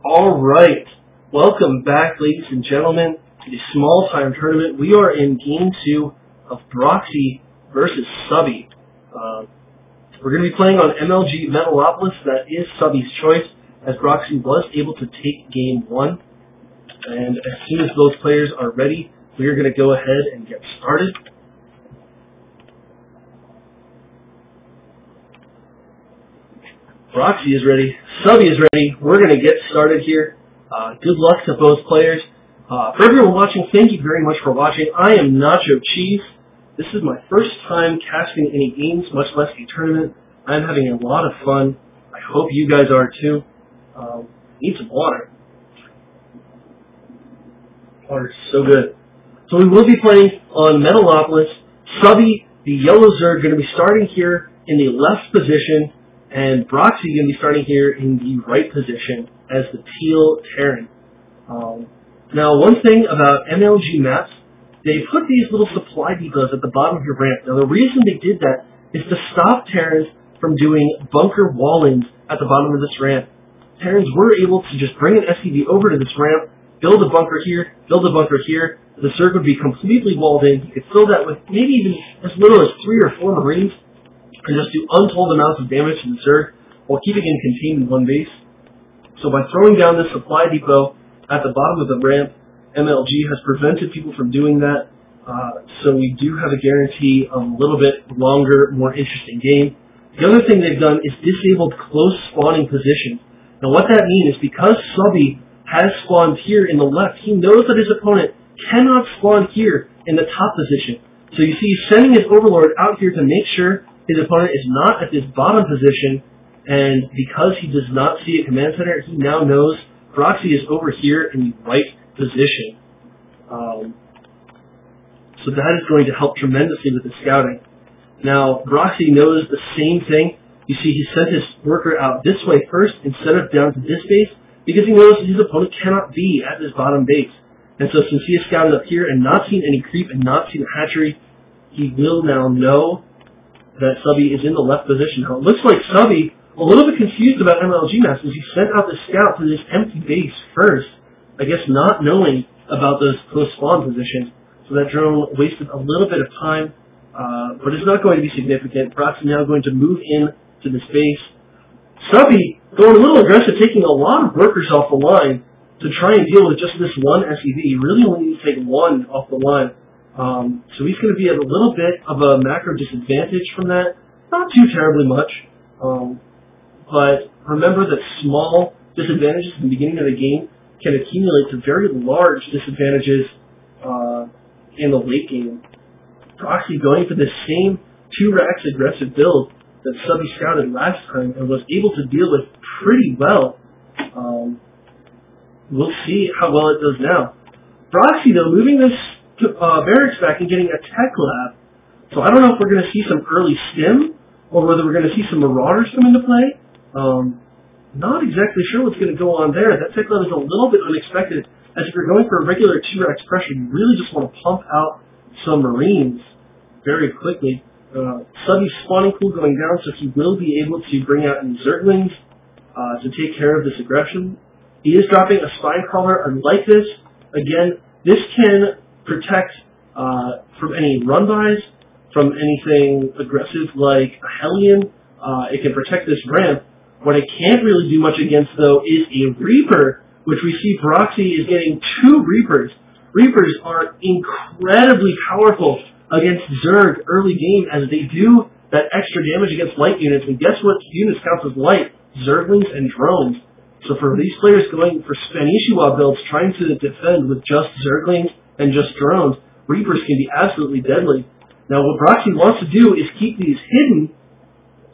All right, welcome back, ladies and gentlemen, to the small-time tournament. We are in Game 2 of Broxy versus Suby. We're going to be playing on MLG Metalopolis. That is Suby's choice, as Broxy was able to take Game 1. And as soon as those players are ready, we are going to go ahead and get started. Broxy is ready. Suby is ready. We're going to get started here. Good luck to both players. For everyone watching, thank you very much for watching. I am Nacho Cheese. This is my first time casting any games, much less a tournament. I'm having a lot of fun. I hope you guys are too. Need some water. Water is so good. So we will be playing on Metalopolis. Suby, the yellow Zerg, going to be starting here in the left position, and Broxy going to be starting here in the right position as the teal Terran. Now, one thing about MLG maps, they put these little supply depots at the bottom of your ramp. Now, the reason they did that is to stop Terrans from doing bunker wallings at the bottom of this ramp. Terrans were able to just bring an SCV over to this ramp, build a bunker here, build a bunker here. The Zerg would be completely walled in. You could fill that with maybe even as little as 3 or 4 Marines, and just do untold amounts of damage to the Zerg while keeping it contained in one base. So by throwing down this supply depot at the bottom of the ramp, MLG has prevented people from doing that. So we do have a guarantee of a little bit longer, more interesting game. The other thing they've done is disabled close spawning positions. Now what that means is because Suby has spawned here in the left, he knows that his opponent cannot spawn here in the top position. So you see he's sending his Overlord out here to make sure his opponent is not at this bottom position, and because he does not see a command center, he now knows Broxy is over here in the right position. So that is going to help tremendously with the scouting. Now, Broxy knows the same thing. You see, he sent his worker out this way first instead of down to this base, because he knows his opponent cannot be at this bottom base. And so since he has scouted up here and not seen any creep and not seen a hatchery, he will now know that Suby is in the left position. Now, it looks like Suby, a little bit confused about MLG maps, as he sent out the scout to this empty base first, I guess not knowing about those close spawn positions. So that drone wasted a little bit of time, but it's not going to be significant. Broxy now going to move in to this base. Suby going a little aggressive, taking a lot of workers off the line to try and deal with just this one SCV. You really only need to take one off the line. So he's going to be at a little bit of a macro disadvantage from that. Not too terribly much. But remember that small disadvantages in the beginning of the game can accumulate to very large disadvantages in the late game. Broxy going for the same 2-racks aggressive build that Suby scouted last time and was able to deal with pretty well. We'll see how well it does now. Broxy, though, moving this barracks back and getting a tech lab. So I don't know if we're going to see some early stim or whether we're going to see some marauders come into play. Not exactly sure what's going to go on there. That tech lab is a little bit unexpected, as if you're going for a regular 2-rack pressure, you really just want to pump out some Marines very quickly. Suby's spawning pool going down, so he will be able to bring out any Zerglings to take care of this aggression. He is dropping a Spine Crawler. Unlike this, again, this can protect from any run-bys, from anything aggressive like a Hellion. It can protect this ramp. What it can't really do much against, though, is a Reaper, which we see Broxy is getting 2 Reapers. Reapers are incredibly powerful against Zerg early game, as they do that extra damage against light units. And guess what units counts as light? Zerglings and drones. So for these players going for Spanishiwa builds, trying to defend with just Zerglings and just drones, Reapers can be absolutely deadly. Now what Broxy wants to do is keep these hidden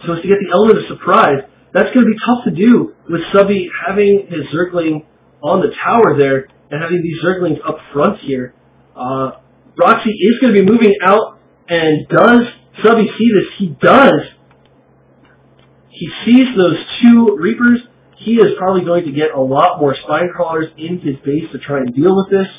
so as to get the element of surprise. That's going to be tough to do with Suby having his Zergling on the tower there and having these Zerglings up front here. Broxy is going to be moving out, and does Suby see this? He does. He sees those 2 Reapers. He is probably going to get a lot more Spine Crawlers in his base to try and deal with this,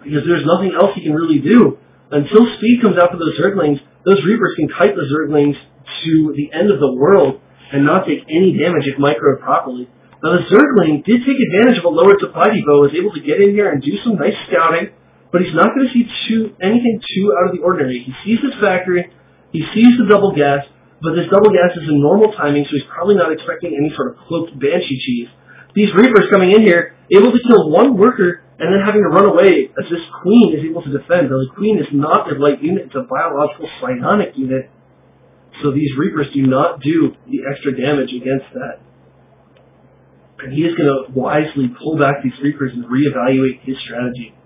because there's nothing else he can really do. Until speed comes out for those Zerglings, those Reapers can kite the Zerglings to the end of the world and not take any damage if microed properly. Now the Zergling did take advantage of a lowered supply depot, was able to get in here and do some nice scouting, but he's not going to see anything too out of the ordinary. He sees this factory, he sees the double gas, but this double gas is in normal timing, so he's probably not expecting any sort of cloaked Banshee cheese. These Reapers coming in here, able to kill one worker, and then having to run away as this Queen is able to defend. The Queen is not a light unit, it's a biological psionic unit, so these Reapers do not do the extra damage against that. And he is going to wisely pull back these Reapers and reevaluate his strategy.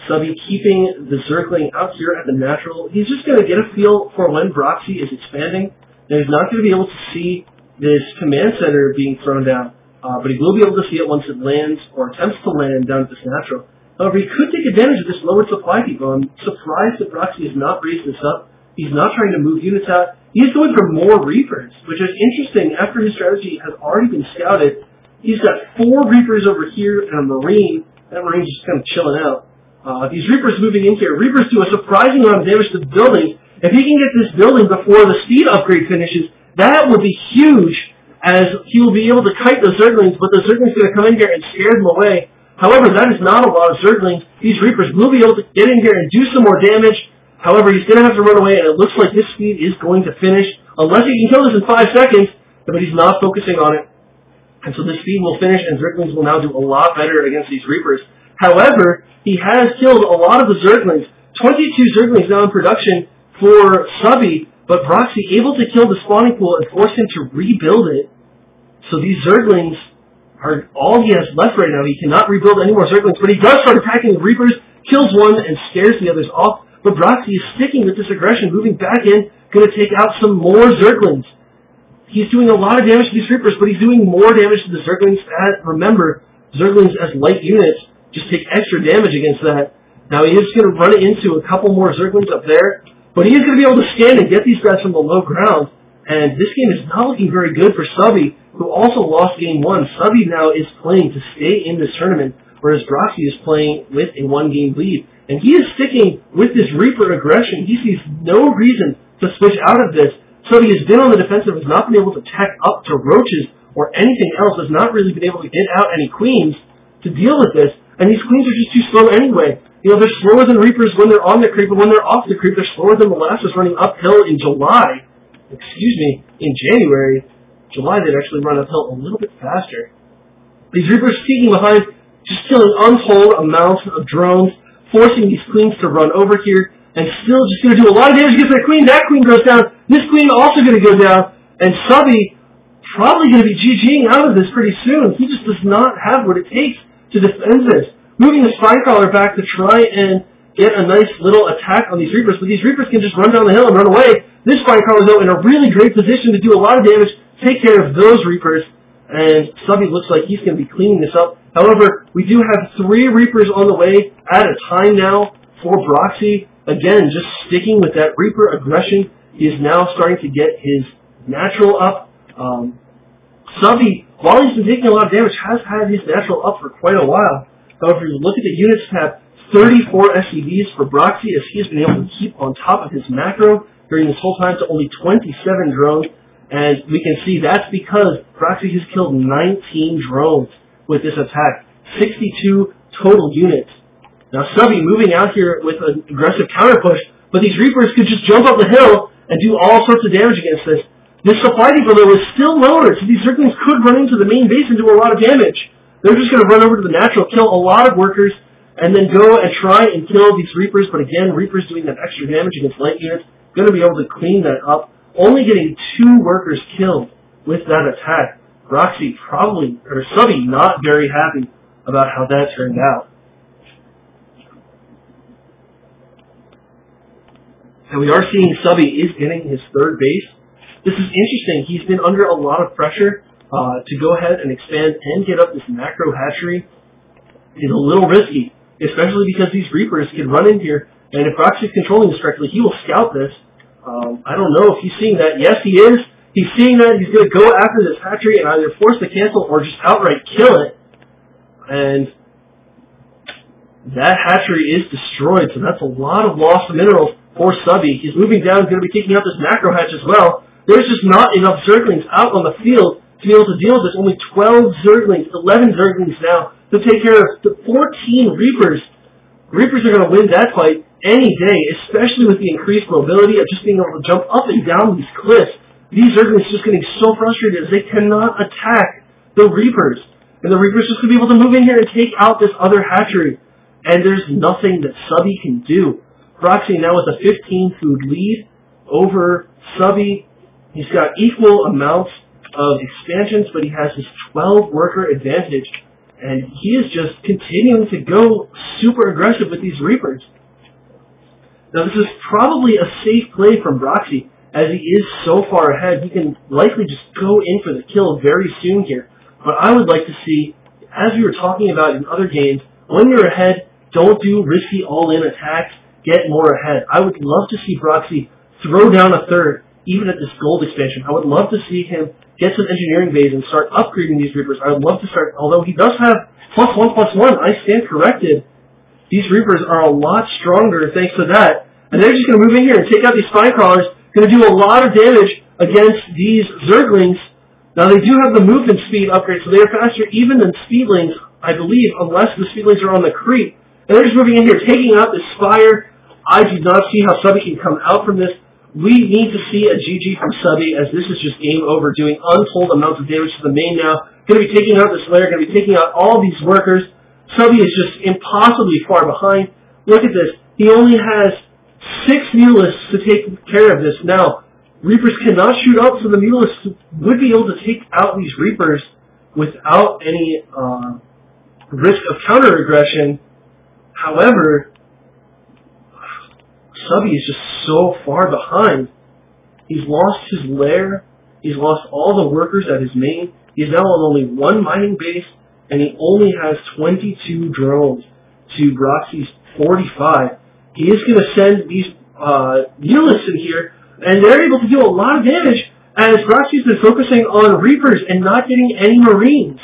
Suby keeping the Zergling out here at the natural. He's just going to get a feel for when Broxy is expanding. And he's not going to be able to see this command center being thrown down. But he will be able to see it once it lands or attempts to land down at this natural. However, he could take advantage of this lowered supply depot. I'm surprised that Broxy has not raised this up. He's not trying to move units out. He's going for more Reapers, which is interesting after his strategy has already been scouted. He's got 4 Reapers over here and a Marine. That Marine's just kind of chilling out. These Reapers moving in here. Reapers do a surprising amount of damage to the building. If he can get this building before the speed upgrade finishes, that would be huge, as he will be able to kite the Zerglings, but the Zerglings are going to come in here and scare them away. However, that is not a lot of Zerglings. These Reapers will be able to get in here and do some more damage. However, he's going to have to run away, and it looks like this speed is going to finish, unless he can kill this in 5 seconds, but he's not focusing on it. And so this speed will finish, and Zerglings will now do a lot better against these Reapers. However, he has killed a lot of the Zerglings. 22 Zerglings now in production for Suby, but Broxy able to kill the spawning pool and force him to rebuild it. So these Zerglings are all he has left right now. He cannot rebuild any more Zerglings, but he does start attacking the Reapers, kills one, and scares the others off. But Broxy is sticking with this aggression, moving back in, going to take out some more Zerglings. He's doing a lot of damage to these Reapers, but he's doing more damage to the Zerglings. Remember, Zerglings as light units just take extra damage against that. Now he is going to run into a couple more Zerglings up there, but he is going to be able to scan and get these guys from the low ground. And this game is not looking very good for Suby, who also lost game 1. Suby now is playing to stay in this tournament, whereas Broxy is playing with a 1-game lead. And he is sticking with this Reaper aggression. He sees no reason to switch out of this. Suby has been on the defensive, has not been able to tech up to roaches or anything else, has not really been able to get out any queens to deal with this. And these queens are just too slow anyway. You know, they're slower than Reapers when they're on the creep, but when they're off the creep, they're slower than molasses running uphill in July. In January. July, they'd actually run uphill a little bit faster. These Reapers sneaking behind, just killing untold amounts of drones, forcing these queens to run over here, and still just going to do a lot of damage against that queen. That queen goes down. This queen also going to go down, and Suby probably going to be GGing out of this pretty soon. He just does not have what it takes to defend this. Moving the Spinecrawler back to try and get a nice little attack on these Reapers, but these Reapers can just run down the hill and run away. This Spinecrawler, though, in a really great position to do a lot of damage, take care of those Reapers, and Suby looks like he's going to be cleaning this up. However, we do have 3 Reapers on the way at a time now for Broxy. Again, just sticking with that Reaper aggression. He is now starting to get his natural up. Suby, while he's been taking a lot of damage, has had his natural up for quite a while. However, you look at the units tab, 34 SCVs for Broxy, as he has been able to keep on top of his macro during this whole time to only 27 drones. And we can see that's because Broxy has killed 19 drones with this attack. 62 total units. Now Suby moving out here with an aggressive counter push, but these Reapers could just jump up the hill and do all sorts of damage against this. This supply depot though is still lowered, so these Zerglings could run into the main base and do a lot of damage. They're just going to run over to the natural, kill a lot of workers, and then go and try and kill these Reapers. But again, Reapers doing that extra damage against light units, going to be able to clean that up. Only getting 2 workers killed with that attack. Broxy probably, or Suby, not very happy about how that turned out. And we are seeing Suby is getting his 3rd base. This is interesting. He's been under a lot of pressure to go ahead and expand and get up this macro hatchery. It's a little risky, especially because these Reapers can run in here, and if Broxy's controlling this correctly, he will scout this. I don't know if he's seeing that. Yes, he is. He's seeing that. He's going to go after this hatchery and either force the cancel or just outright kill it. And that hatchery is destroyed, so that's a lot of lost minerals for Suby. He's moving down, going to be taking out this macro hatch as well. There's just not enough Zerglings out on the field to be able to deal with this. Only 12 Zerglings, 11 Zerglings now to take care of the 14 Reapers. Reapers are going to win that fight any day, especially with the increased mobility of just being able to jump up and down these cliffs. These Zerglings are just getting so frustrated as they cannot attack the Reapers. And the Reapers just going to be able to move in here and take out this other hatchery. And there's nothing that Suby can do. Broxy now with a 15 food lead over Suby. He's got equal amounts of expansions, but he has his 12 worker advantage. And he is just continuing to go super aggressive with these Reapers. Now this is probably a safe play from Broxy, as he is so far ahead. He can likely just go in for the kill very soon here. But I would like to see, as we were talking about in other games, when you're ahead, don't do risky all-in attacks, get more ahead. I would love to see Broxy throw down a third, even at this gold expansion. I would love to see him get some engineering bays and start upgrading these Reapers. I would love to start, although he does have +1/+1, I stand corrected. These Reapers are a lot stronger thanks to that. And they're just going to move in here and take out these Spine Crawlers. Going to do a lot of damage against these Zerglings. Now they do have the movement speed upgrade, so they are faster even than Speedlings, I believe, unless the Speedlings are on the creep. And they're just moving in here, taking out this Spire. I do not see how Suby can come out from this. We need to see a GG from Suby, as this is just game over, doing untold amounts of damage to the main now. Going to be taking out the Slayer, going to be taking out all these workers. Suby is just impossibly far behind. Look at this. He only has 6 Mulists to take care of this. Now, Reapers cannot shoot up, so the Mulists would be able to take out these Reapers without any risk of counter-aggression. However, Suby is just so far behind. He's lost his lair. He's lost all the workers at his main. He's now on only 1 mining base, and he only has 22 drones to Broxy's 45. He is going to send these Mulists in here, and they're able to do a lot of damage, as Broxy's been focusing on Reapers and not getting any Marines.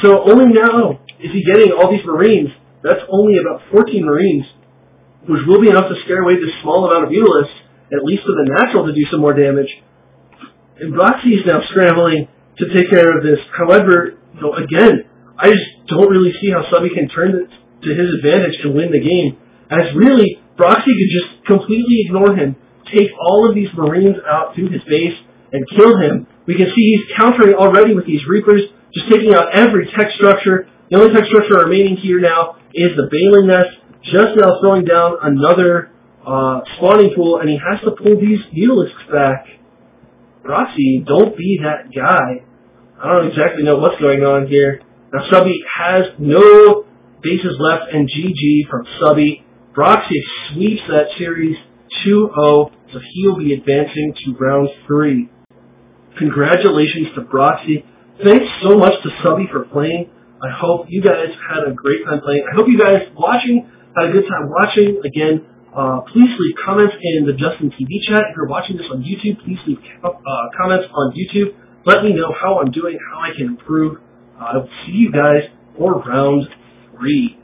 So only now is he getting all these Marines. That's only about 14 Marines, which will be enough to scare away this small amount of Mulists, at least for the natural to do some more damage. And Broxy is now scrambling to take care of this. However, again, I just don't really see how Suby can turn it to his advantage to win the game, as really, Broxy could just completely ignore him, take all of these Marines out to his base, and kill him. We can see he's countering already with these Reapers, just taking out every tech structure. The only tech structure remaining here now is the Baling Nest, just now throwing down another spawning pool, and he has to pull these Mulists back. Broxy, don't be that guy. I don't exactly know what's going on here. Now Suby has no bases left, and GG from Suby. Broxy sweeps that series 2-0, so he'll be advancing to round 3. Congratulations to Broxy. Thanks so much to Suby for playing. I hope you guys had a great time playing. I hope you guys watching had a good time watching. Again, please leave comments in the Justin TV chat. If you're watching this on YouTube, please leave comments on YouTube. Let me know how I'm doing, how I can improve. I will see you guys for round 3.